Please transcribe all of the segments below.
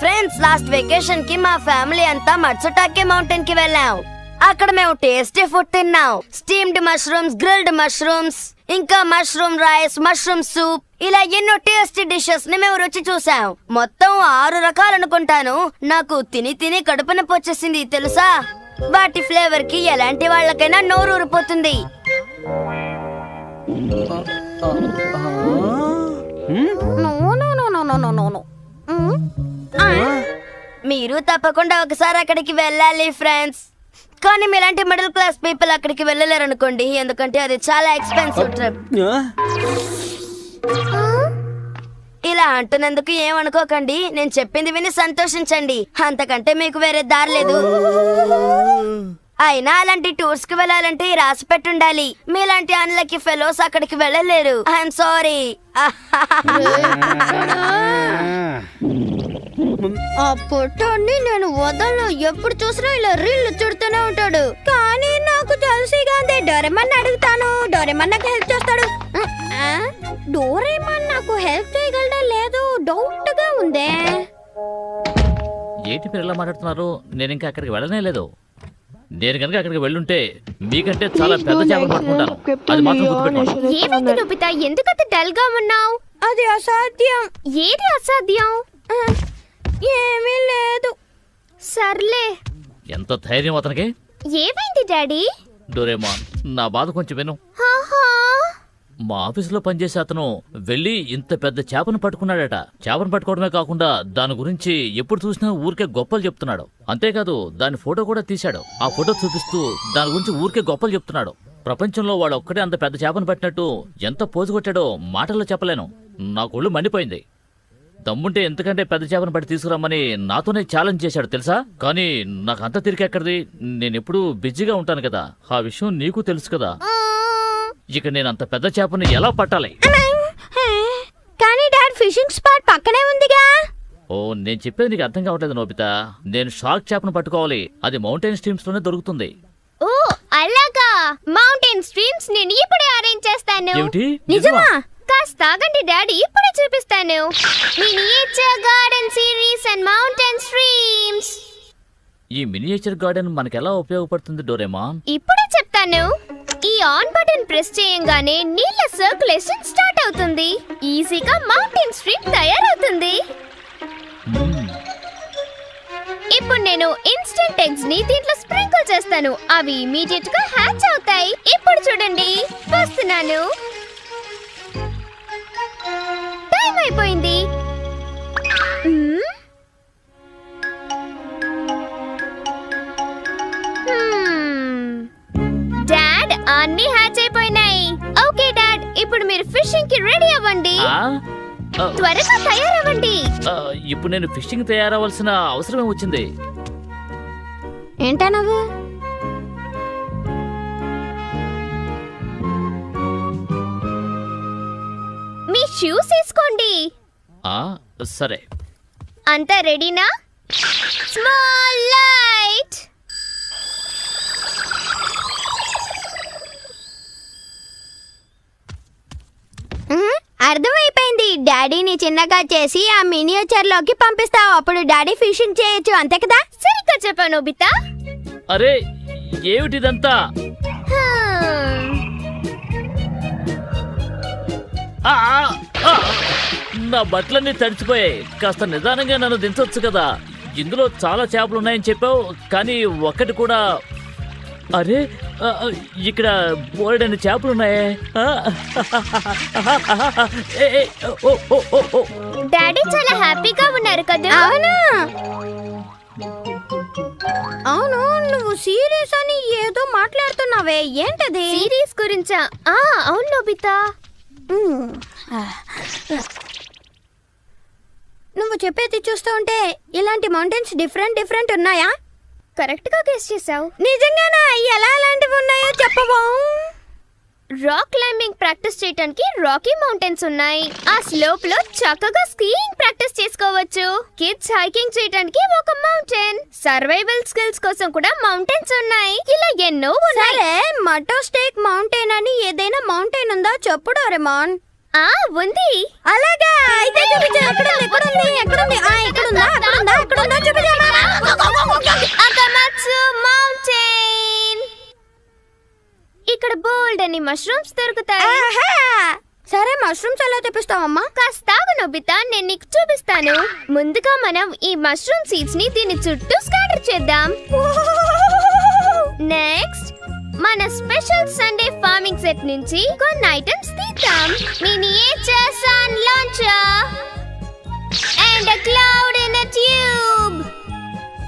Friends, last vacation కి మా family అంతా మట్సుటాకే మౌంటైన్ కి వెళ్ళాం. అక్కడ మేము టేస్టీ ఫుడ్ తిన్నాం. స్టీమ్డ్ మష్రూమ్స్, గ్రిల్డ్ మష్రూమ్స్, ఇంకా మష్రూమ్ రైస్, మష్రూమ్ సూప్, ఇలా ఎన్నో టేస్టీ డిషెస్ ని మేము రుచి చూసాం. మొత్తం 6 రకాలు అనుకుంటాను. నాకు తిని తిని కడుపు నొప్పి వచ్చేసింది తెలుసా. వాటి ఫ్లేవర్ కి ఎలాంటి వాళ్ళకైనా నోరు ఊరిపోతుంది. మీరు తప్పకుండా ఒకసారి అక్కడికి వెళ్ళాలి ఫ్రెండ్స్. కానీ మీలాంటి మిడిల్ క్లాస్ పీపుల్ అక్కడికి వెళ్ళలేరు అనుకోండి, ఎందుకంటే అది చాలా ఎక్స్పెన్సివ్ ట్రిప్. ఇలా అంటున్నందుకు ఏమనుకోకండి, నేను చెప్పింది విని సంతోషించండి. అంతకంటే మీకు వేరే దారి లేదు. అయినా అలాంటి టూర్స్ కి వెళ్ళాలంటే రాసి పెట్టుండాలి. మీలాంటి అన్లకి ఫెలోస్ అక్కడికి వెళ్ళలేరు. I'm sorry. ఆ పొట్టోని నేను వదలను. ఎప్పుడు చూసినా ఇలా రీళ్లు చుడుతూనే ఉంటాడు. కానీ నాకు తెలిసిగా డోరేమన్ అడుగుతాను, డోరేమన్ నాకు హెల్ప్ చేస్తాడు. డోరేమన్ నాకు హెల్ప్ చేయగలడా లేదు డౌట్ గా ఉందే. ఏంటి మీరు ఎలా మాట్లాడుతున్నారు? నేను ఇంకా అక్కడికి వెళ్ళనే లేదు. నేను కనుక అక్కడికి వెళ్ళుంటే మీకంటే చాలా పెద్ద చేపలు పట్టుకుంటాను. అది మాత్రం గుర్తుపెట్టుకోండి. ఏమైంది నోబితా, ఎందుకంత డల్ గా ఉన్నావు? అది అసాధ్యం. ఏది అసాధ్యం? ఏమీ లేదు. సర్లే. ఎంత ధైర్యం అతనికి. ఏమైంది డాడీ? డోరేమాన్, నా బాధ కొంచెం విను. మా ఆఫీసులో పనిచేసే అతను వెళ్ళి ఇంత పెద్ద చేపను పట్టుకున్నాడట. చేపను పట్టుకోవడమే కాకుండా దాని గురించి ఎప్పుడు చూసినా ఊరికే గొప్పలు చెప్తున్నాడు. అంతేకాదు దాని ఫోటో కూడా తీశాడు. ఆ ఫోటో చూపిస్తూ దాని గురించి ఊరికే గొప్పలు చెప్తున్నాడు. ప్రపంచంలో వాడు ఒక్కడే అంత పెద్ద చేపను పట్టినట్టు ఎంత పోజు కొట్టాడో మాటల్లో చెప్పలేను. నాకు ఒళ్ళు మండిపోయింది. దమ్ముంటే ఎంతకంటే పెద్ద చేపను పట్టి తీసుకురమ్మని నాతోనే ఛాలెంజ్ చేశాడు తెలుసా. కానీ నాకు అంత తిరిగెక్కడిది. నేను ఎప్పుడూ బిజీగా ఉంటాను కదా. ఆ విషయం నీకు తెలుసు కదా. ఇక నేను అంత పెద్ద చేపని ఎలా పట్టాలి? కానీ డాడ్ ఫిషింగ్ స్పాట్ పక్కనే ఉందిగా. ఓ, నేను చెప్పేది నీకు అర్థం కావట్లేదు నోబితా. నేను షార్క్ చేపను పట్టుకోవాలి. అది మౌంటైన్ స్ట్రీమ్స్ లోనే దొరుకుతుంది. ఓ అలాగా. మౌంటైన్ స్ట్రీమ్స్ నేను ఇప్పుడే అరేంజ్ చేస్తాను. ఏమిటి? నిజమా? కాస్త ఆగండి డాడీ, ఇప్పుడే చూపిస్తాను. Miniature garden series and mountain streams. ఈ మినియేచర్ గార్డెన్ మనకెలా ఉపయోగపడుతుంది డోరేమాన్? ఇప్పుడే చెప్తాను. ఈ ఆన్ బటన్ ప్రెస్ చేయంగానే నీళ్ళ సర్క్యులేషన్ స్టార్ట్ అవుతుంది. ఈజీగా మౌంటైన్ స్ట్రీమ్ తయారవుతుంది. ఇప్పుడు నేను ఇన్స్టెంట్ ఎగ్స్ ని దీంట్లో స్ప్రింకిల్ చేస్తాను. అవి ఇమీడియట్ గా హ్యాచ్ అవుతాయి. ఇప్పుడు చూడండి, వస్తున్నాను. టైం అయిపోయింది. డాడ్, అన్ని హ్యాచ్ అయిపోయినాయి. ఓకే డాడ్, ఇప్పుడు మీరు ఫిషింగ్ కి రెడీ అవ్వండి. త్వరగా తయారవ్వండి. ఇప్పుడు నేను ఫిషింగ్ తయారవలసిన అవసరమే వచ్చింది. ఏంటా నువ్వు? మీ షూస్ వేసుకోండి. సరే. అంతా రెడీనా? Small light. అర్థమైపోయింది. డాడీని చిన్నగా చేసి ఆ మినియేచర్ లోకి పంపిస్తావు. అప్పుడు డాడీ ఫిషింగ్ చేయొచ్చు, అంతే కదా? సరిగ్గా చెప్పాను నోబితా. అరే ఏమిటిదంతా? నా బట్టలన్నీ తడిచిపోయాయి. కాస్త నిదానంగా నన్ను దించొచ్చు కదా. ఇందులో చాలా చేపలు ఉన్నాయని చెప్పావు, కానీ ఒక్కటి కూడా. అరే ఇక్కడ బోలెడన్ని చేపలున్నాయే. డాడీ చాలా హ్యాపీగా ఉన్నారు కదా? అవును అవును. నువ్వు సీరియస్ అని ఏదో మాట్లాడుతున్నావే, ఏంటది? సిరీస్ గురించా? అవును నోబితా. నువ్వు చెప్పేది చూస్తూ ఉంటే ఇలాంటి మౌంటైన్స్ డిఫరెంట్ ఉన్నాయా? కరెక్ట్ గా గెస్ చేసావు. నిజంగానా? ఎలా అలాంటివి ఉన్నాయో చెప్పవా? రాక్ క్లైంబింగ్ ప్రాక్టీస్ చేయడానికి రాకీ మౌంటైన్స్ ఉన్నాయి. ఆ స్లోప్ లో చక్కగా స్కీయింగ్ ప్రాక్టీస్ చేసుకోవచ్చు. కిడ్స్ హైకింగ్ చేయడానికి ఒక మౌంటైన్, సర్వైవల్ స్కిల్స్ కోసం కూడా మౌంటైన్స్ ఉన్నాయి. ఇలా ఎన్నో ఉన్నాయి. సరే, మటో స్టేక్ మౌంటైన్ అని ఏదైనా మౌంటైన్ ఉందా చెప్పు డోరేమాన్. ఆ ఉంది. అలాగా అయితే చూపించు. ఎక్కడుంది? ఎక్కడుందా చూపించు. అకమాట్సు మౌంటైన్. ఇక్కడ బోల్డ్ అని మష్రూమ్స్ దొరుకుతాయి. సరే, మష్రూమ్స్ ఎలా తెప్పిస్తావమ్మా? కాస్తాగు నొబితా, నేను నీకు చూపిస్తాను. ముందుగా మనం ఈ మష్రూమ్ సీడ్స్ ని దీని చుట్టూ స్కాటర్ చేద్దాం. నెక్స్ట్ మన స్పెషల్ సండే ఫార్మింగ్ సెట్ నుంచి కొన్ని ఐటమ్స్ తీద్దాం. Miniature sun launcher and a cloud in a tube.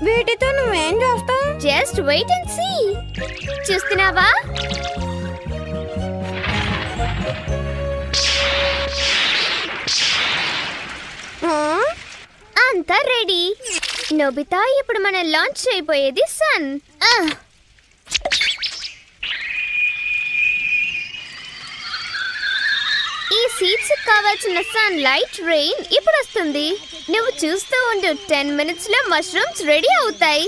వీటితో నువ్వేం చేస్తావు? Just wait and see. చూస్తున్నావా? అంతా రెడీ. నోబితా, ఇప్పుడు మనం లాంచ్ చేయబోయేది సన్. ఈ సీట్స్ కావాల్సిన సన్ లైట్ రెయిన్ ఇప్పుడు వస్తుంది. నువ్వు చూస్తూ ఉండు, 10 minutes లో మష్రూమ్స్ రెడీ అవుతాయి.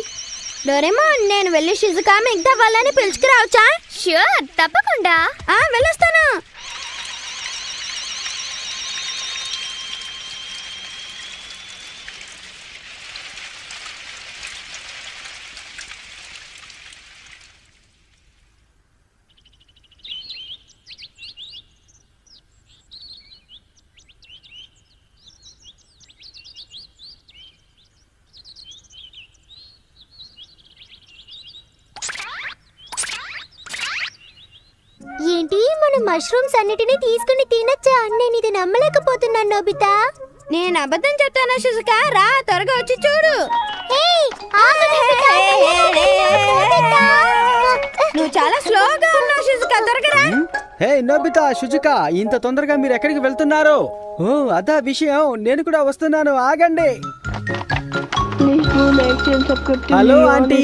డోరేమాన్, నేను వెళ్ళి షిజుకా మిగతా వాళ్ళని పిలుచుకురావచ్చా? ష్యూర్, తప్పకుండా. వెళ్ళొస్తాను. ఏంటి, మనం మష్రూమ్స్ అన్నిటినీ తీసుకుని తినచ్చా? నేను ఇది నమ్మలేకపోతున్నాను నోబితా. నేను అబద్ధం చెప్తాను షిజుకా, రా త్వరగా వచ్చి చూడు. నువ్వు చాలా స్లోగా ఉన్నావు షిజుకా, త్వరగా రా. హే నోబితా, షుజుకా, ఇంత తొందరగా మీరు ఎక్కడికి వెళ్తున్నారు? ఓ అదా విషయం, నేను కూడా వస్తున్నాను, ఆగండి. Hello aunty.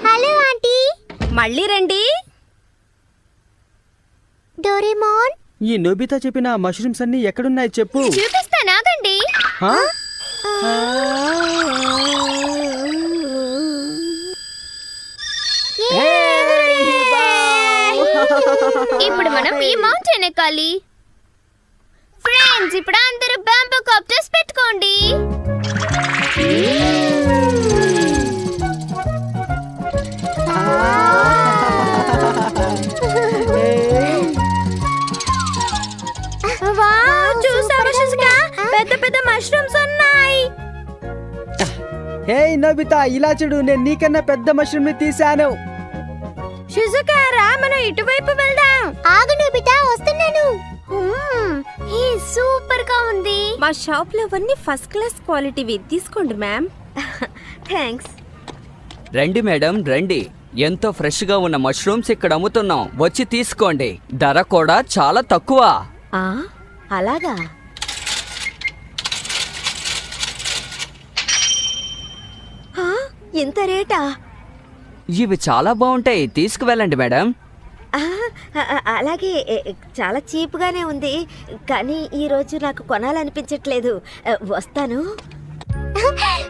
Hello aunty. మళ్ళీ రండి. డోరేమోన్, ఈ నోబితా చెప్పిన మష్రూమ్స్ అన్ని ఎక్కడున్నాయి చెప్పు. చూపిస్తాను, ఆగండి. హా? ఇప్పుడు మనం ఈ మౌంటైన్ ఎక్కాలి. ఫ్రెండ్స్, ఇప్పుడు అందరూ బ్యాంబూ కాప్టర్స్ పెట్టుకోండి. చూసావా షిజుకా, పెద్ద పెద్ద మష్రూమ్స్ ఉన్నాయి. హే నోబితా, ఇలా చూడు, నేను నీకన్నా పెద్ద మష్రూమ్ ని తీసాను. షిజుకా, రా మనం ఇటువైపు వెళ్దాం. ఆగు నోబితా, వస్తున్నాను. ఈ సూపర్ గా ఉంది. మా షాప్ లో అన్ని ఫస్ట్ క్లాస్ క్వాలిటీవి, తీసుకోండి మ్యామ్. థ్యాంక్స్. రండి మేడం, రండి. ఎంతో ఫ్రెష్ గా ఉన్న మష్రూమ్స్ ఇక్కడ అమ్ముతున్నాం, వచ్చి తీసుకోండి. ధర కూడా చాలా తక్కువ. అలాగా? ఇంత రేటా? ఇవి చాలా బాగుంటాయి, తీసుకువెళ్ళండి మేడం. అలాగే, చాలా చీప్గానే ఉంది, కానీ ఈరోజు నాకు కొనాలనిపించట్లేదు. వస్తాను.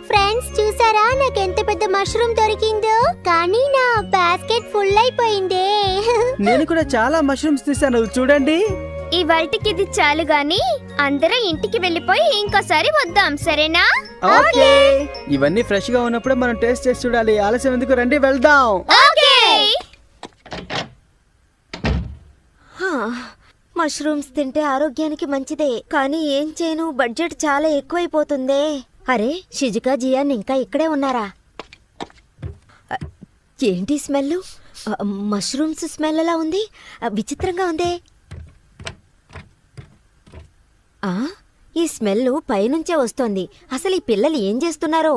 ఫ్రెండ్స్, చూసారా నాకు ఎంత పెద్ద మష్రూమ్ దొరికిందో? కానీ నా బాస్కెట్ ఫుల్ అయిపోయింది. నేను కూడా చాలా మష్రూమ్స్ తీసాను, చూడండి. ఇవాల్టికి ఇది చాలు గాని అందరూ ఇంటికి వెళ్ళిపోయి ఇంకోసారి వద్దాం, సరేనా? ఓకే. ఇవన్నీ ఫ్రెష్ గా ఉన్నప్పుడే మనం టేస్ట్ చేసి చూడాలి. ఆలస్యం ఎందుకు, రండి వెళ్దాం. ఓకే. మష్రూమ్స్ తింటే ఆరోగ్యానికి మంచిదే, కానీ ఏం చేయను, బడ్జెట్ చాలా ఎక్కువైపోతుందే. అరే, షిజుకా, జియాన్ ఇంకా ఇక్కడే ఉన్నారా? ఏంటి స్మెల్? మష్రూమ్స్ స్మెల్ అలా ఉంది, విచిత్రంగా ఉందే. ఈ స్మెల్ పైనుంచే వస్తోంది. అసలు ఈ పిల్లలు ఏం చేస్తున్నారో?